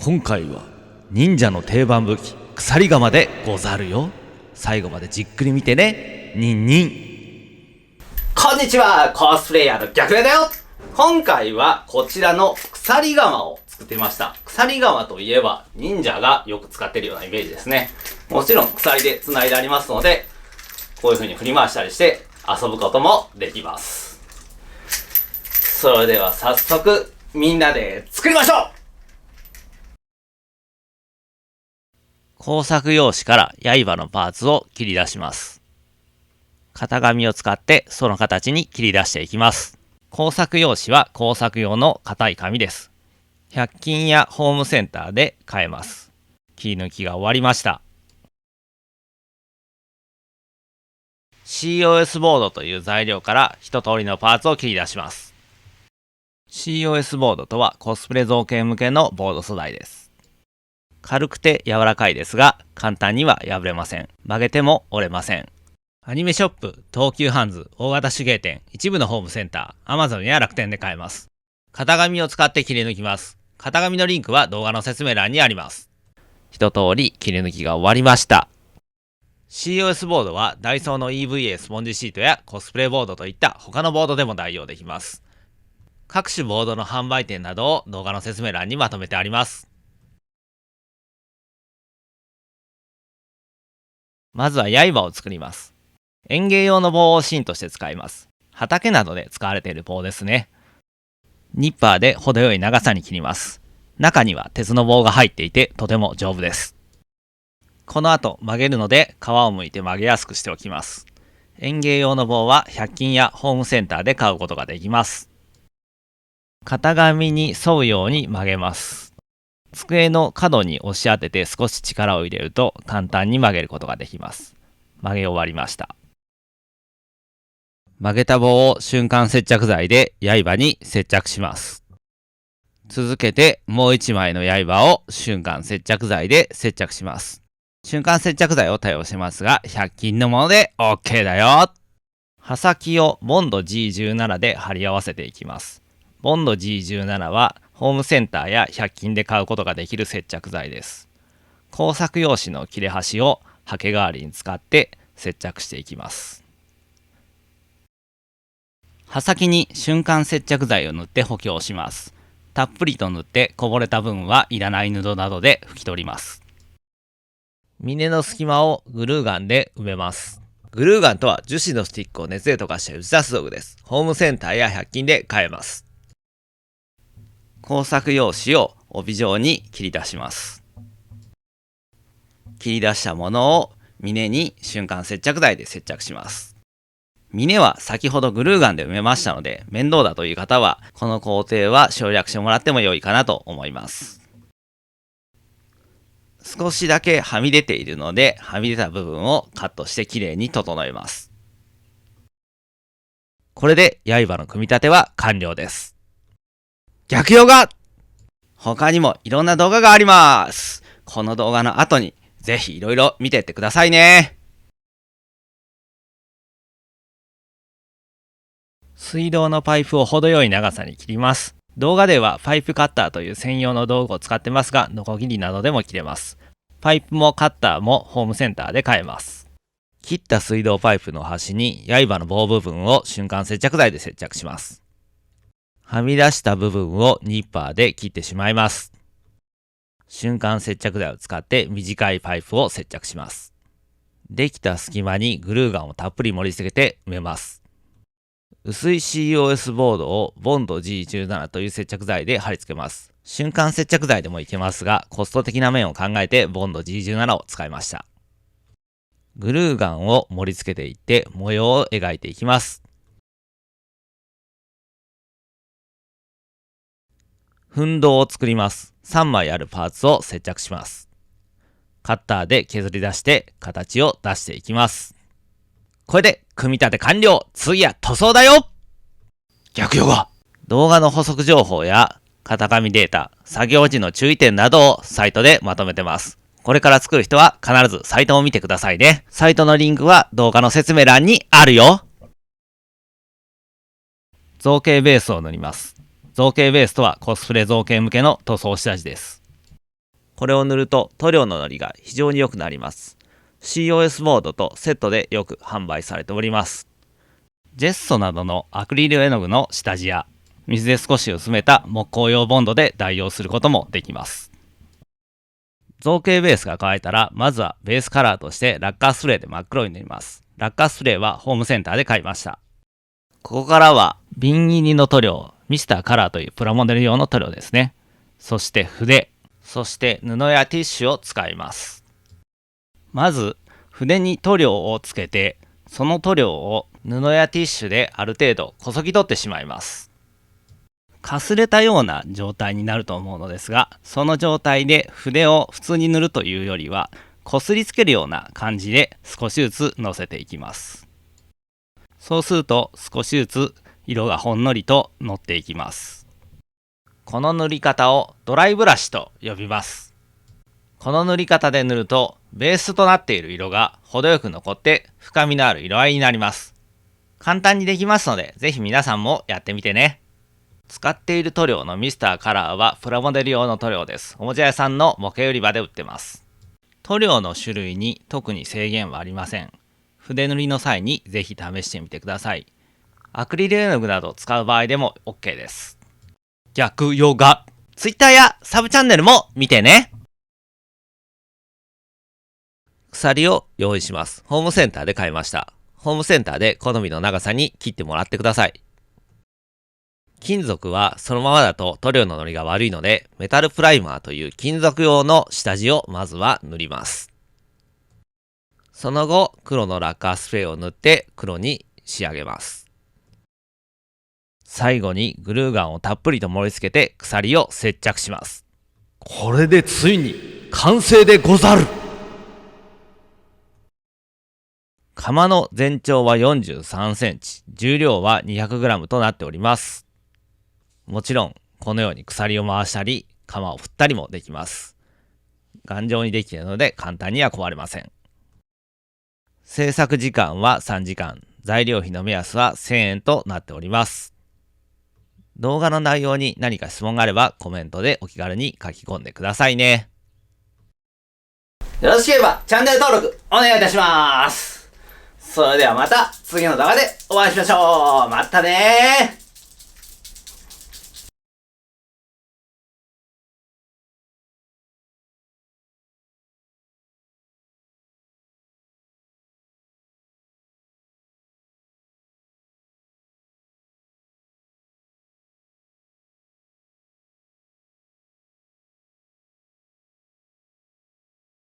今回は忍者の定番武器鎖鎌でござるよ。最後までじっくり見てね。ニンニン。こんにちは、コスプレイヤーの逆だよ。今回はこちらの鎖鎌を作ってみました。鎖鎌といえば忍者がよく使ってるようなイメージですね。もちろん鎖で繋いでありますので、こういう風に振り回したりして遊ぶこともできます。それでは早速みんなで作りましょう。工作用紙から刃のパーツを切り出します。型紙を使ってその形に切り出していきます。工作用紙は工作用の硬い紙です。100均やホームセンターで買えます。切り抜きが終わりました。COS ボードという材料から一通りのパーツを切り出します。COS ボードとはコスプレ造形向けのボード素材です。軽くて柔らかいですが、簡単には破れません。曲げても折れません。アニメショップ、東急ハンズ、大型手芸店、一部のホームセンター、Amazon や楽天で買えます。型紙を使って切り抜きます。型紙のリンクは動画の説明欄にあります。一通り切り抜きが終わりました。COS ボードはダイソーの EVA スポンジシートやコスプレボードといった他のボードでも代用できます。各種ボードの販売店などを動画の説明欄にまとめてあります。まずは刃を作ります。園芸用の棒を芯として使います。畑などで使われている棒ですね。ニッパーで程よい長さに切ります。中には鉄の棒が入っていてとても丈夫です。この後曲げるので皮を剥いて曲げやすくしておきます。園芸用の棒は100均やホームセンターで買うことができます。型紙に沿うように曲げます。机の角に押し当てて少し力を入れると簡単に曲げることができます。曲げ終わりました。曲げた棒を瞬間接着剤で刃に接着します。続けてもう一枚の刃を瞬間接着剤で接着します。瞬間接着剤を多用しますが100均のもので OK だよ。刃先をボンド G17 で貼り合わせていきます。ボンド G17 はホームセンターや100均で買うことができる接着剤です。工作用紙の切れ端をハケ代わりに使って接着していきます。刃先に瞬間接着剤を塗って補強します。たっぷりと塗ってこぼれた分はいらない布などで拭き取ります。峰の隙間をグルーガンで埋めます。グルーガンとは樹脂のスティックを熱で溶かして打ち出す道具です。ホームセンターや100均で買えます。工作用紙を帯状に切り出します。切り出したものを峰に瞬間接着剤で接着します。峰は先ほどグルーガンで埋めましたので、面倒だという方はこの工程は省略してもらっても良いかなと思います。少しだけはみ出ているので、はみ出た部分をカットしてきれいに整えます。これで刃の組み立ては完了です。逆用が他にもいろんな動画があります。この動画の後にぜひいろいろ見てってくださいね。水道のパイプを程よい長さに切ります。動画ではパイプカッターという専用の道具を使ってますが、ノコギリなどでも切れます。パイプもカッターもホームセンターで買えます。切った水道パイプの端に刃の棒部分を瞬間接着剤で接着します。はみ出した部分をニッパーで切ってしまいます。瞬間接着剤を使って短いパイプを接着します。できた隙間にグルーガンをたっぷり盛り付けて埋めます。薄い COS ボードをボンド G17 という接着剤で貼り付けます。瞬間接着剤でもいけますが、コスト的な面を考えてボンド G17 を使いました。グルーガンを盛り付けていって模様を描いていきます。粉銅を作ります。3枚あるパーツを接着します。カッターで削り出して形を出していきます。これで組み立て完了。次は塗装だよ。逆用が動画の補足情報や型紙データ、作業時の注意点などをサイトでまとめてます。これから作る人は必ずサイトを見てくださいね。サイトのリンクは動画の説明欄にあるよ。造形ベースを塗ります。造形ベースとはコスプレ造形向けの塗装下地です。これを塗ると塗料ののりが非常に良くなります。COS ボードとセットでよく販売されております。ジェッソなどのアクリル絵の具の下地や水で少し薄めた木工用ボンドで代用することもできます。造形ベースが乾いたら、まずはベースカラーとしてラッカースプレーで真っ黒に塗ります。ラッカースプレーはホームセンターで買いました。ここからは瓶入りの塗料、ミスターカラーというプラモデル用の塗料ですね。そして筆、そして布やティッシュを使います。まず筆に塗料をつけて、その塗料を布やティッシュである程度こそぎ取ってしまいます。かすれたような状態になると思うのですが、その状態で筆を普通に塗るというよりは、こすりつけるような感じで少しずつのせていきます。そうすると少しずつ色がほんのりとのっていきます。この塗り方をドライブラシと呼びます。この塗り方で塗るとベースとなっている色が程よく残って深みのある色合いになります。簡単にできますので、ぜひ皆さんもやってみてね。使っている塗料のミスターカラーはプラモデル用の塗料です。おもちゃ屋さんの模型売り場で売ってます。塗料の種類に特に制限はありません。筆塗りの際にぜひ試してみてください。アクリル絵の具などを使う場合でも OK です。逆ヨガ。Twitter やサブチャンネルも見てね。鎖を用意します。ホームセンターで買いました。ホームセンターで好みの長さに切ってもらってください。金属はそのままだと塗料ののりが悪いので、メタルプライマーという金属用の下地をまずは塗ります。その後、黒のラッカースプレーを塗って黒に仕上げます。最後にグルーガンをたっぷりと盛り付けて鎖を接着します。これでついに完成でござる。釜の全長は43センチ、重量は200グラムとなっております。もちろん、このように鎖を回したり、釜を振ったりもできます。頑丈にできているので簡単には壊れません。制作時間は3時間、材料費の目安は1000円となっております。動画の内容に何か質問があればコメントでお気軽に書き込んでくださいね。よろしければチャンネル登録お願いいたします。それではまた次の動画でお会いしましょう。またねー。